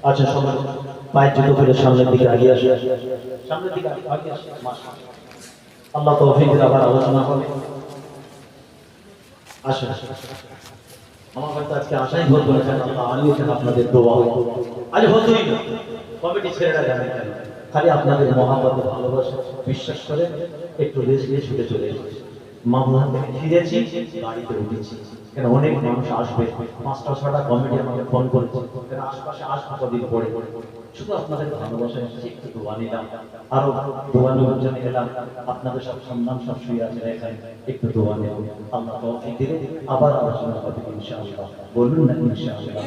আচ্ছা সবাই পায়ের জুতো করে সামনের দিকে এগিয়ে আসে, সামনের দিকে এগিয়ে আসে। মাশাআল্লাহ, আল্লাহ তৌফিক দিয়ে আবার আলোচনা হবে। আসে আমার হয়তো আজকে আশাই হতো না, আল্লাহ আনিয়েছেন আপনাদের দোয়া। আজ হতোই না, কমিটি ছেলেরা জানে কেন, খালি আপনাদের মহাব্বত ভালোবাসা বিশ্বাস করে একটু রেস্ট নিয়ে ছুটে চলে এসেছি। মামলা থেকে ফিরেছি, গাড়িতে উঠেছি, কেন অনেক মানুষ আসবে। ৫টা ৬টা কমিটি আমাকে ফোন করেছে, কেন আশপাশে আসবো কদিন পরে। শুধু আপনাদের ভালোবাসা এসেছি, একটু দোয়া নিলাম, আরো দোয়া নেওয়ার জন্য এলাম। আপনাদের সব সন্ধান সব শুয়ে আছে এখানে, একটু দোয়া নেব। আল্লাহ তৌফিক দিলে আবার আলোচনা হবে ইনশাআল্লাহ। বলুন না ইনশাআল্লাহ।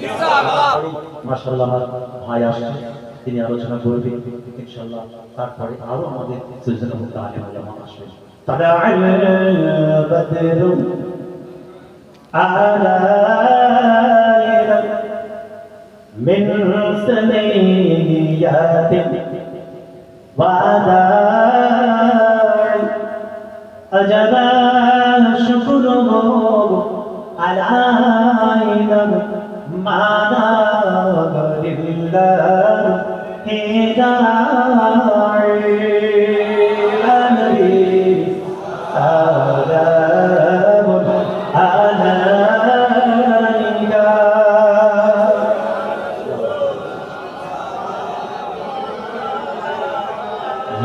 মাশাআল্লাহ, আমার ভাই আসছে, তিনি আলোচনা করবেন ইনশাআল্লাহ। তারপরে আরো আমাদের সিলসিলা মুক্ত আলেম ওলামা আসবেন। طلع البدر علينا من ثنيات وداع أجب شكره علينا ما ناب لله داعي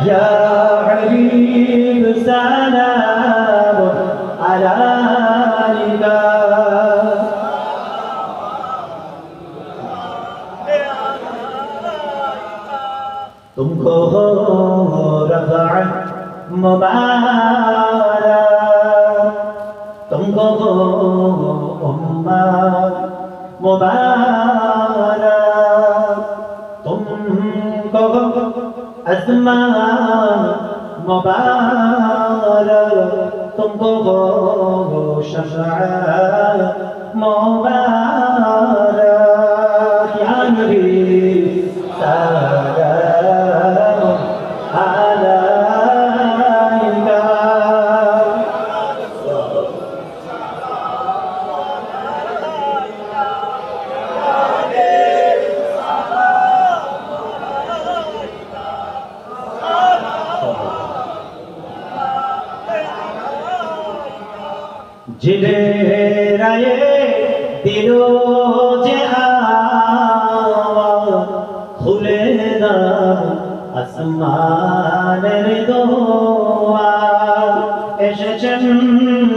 يا حبيب سلام عليك तुमको रफ़ा मुबारक, तुमको उम्मा मुबारक, तुमको अस्मा मुबारक, तुमको शफ़ाअत मुबारक। या नबी सलाम अलैका। जिबराए दिलो जे खुले ना আসমানের দোয়া এসেছেন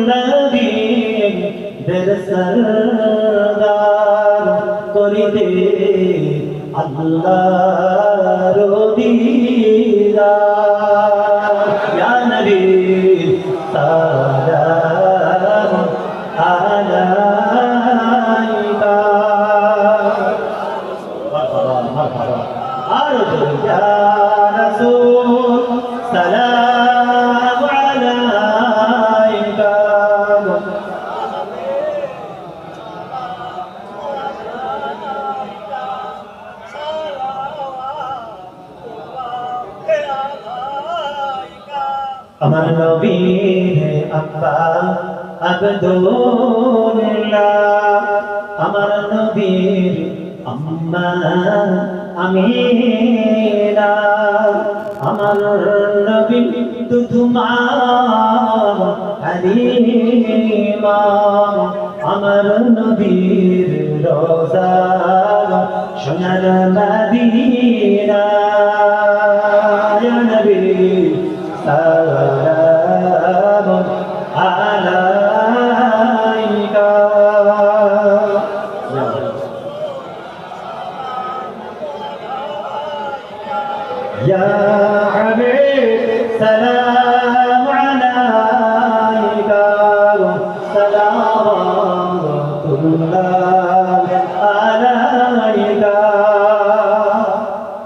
নবীদের সরদার করিতে আল্লাহর দিদার। ইয়া নবী সালাম আলাইকা। মারহাবা মারহাবা। আর ইয়া রাসূল সালাম আলাইকা। আমার নবীর আব্বা আব্দুল্লাহ, আমার নবীর আম্মা আমিনা, আমার নবীর দুধমা হালিমা, আমার নবীর রোজা সোনার মদিনা। ইয়া নবী সালাম আলাইকা। ইয়া হাবিব সালাম আলাইকা। সালাওয়াতুল্লাহ আলাইকা।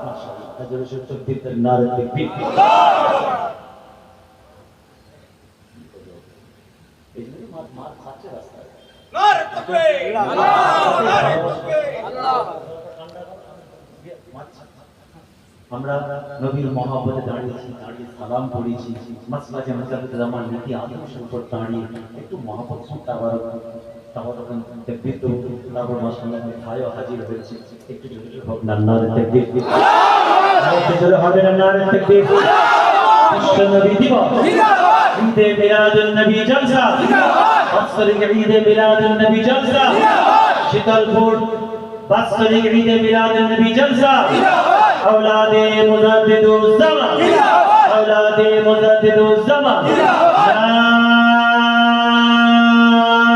মাশাআল্লাহ, হাজার শক্তি নারে তাকবীর। আমরা নবীর মহব্বতে দাঁড়িয়েছি, দাঁড়িয়ে সালাম পড়েছি, মাসলাকে মুতাবিক জামান নীতি আদর্শের উপর দাঁড়িয়ে একটু মহব্বত তাবারক তারপর তখন তাকবীর দেব, তারপর মাশাআল্লাহ ভাইও হাজির হয়েছে। একটু জোরে হোক না নারে তাকবীর, একটু জোরে হবে না নারে তাকবীর। বিশ্ব নবী দিবস, ঈদে মিলাদুন নবী জলসা, বাৎসরিক ঈদে মিলাদুন নবী জলসা, শীতলপুর বাৎসরিক ঈদে মিলাদুন নবী জলসা, औलादे मुजद्दिदुज ज़मान, औलादे मुजद्दिदुज ज़मान,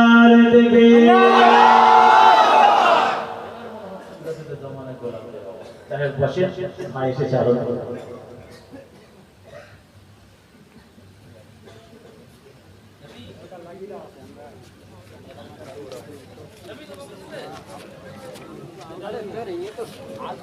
नारे तकबीर। चाहे बशे भाई से चारों अरे ये तो आज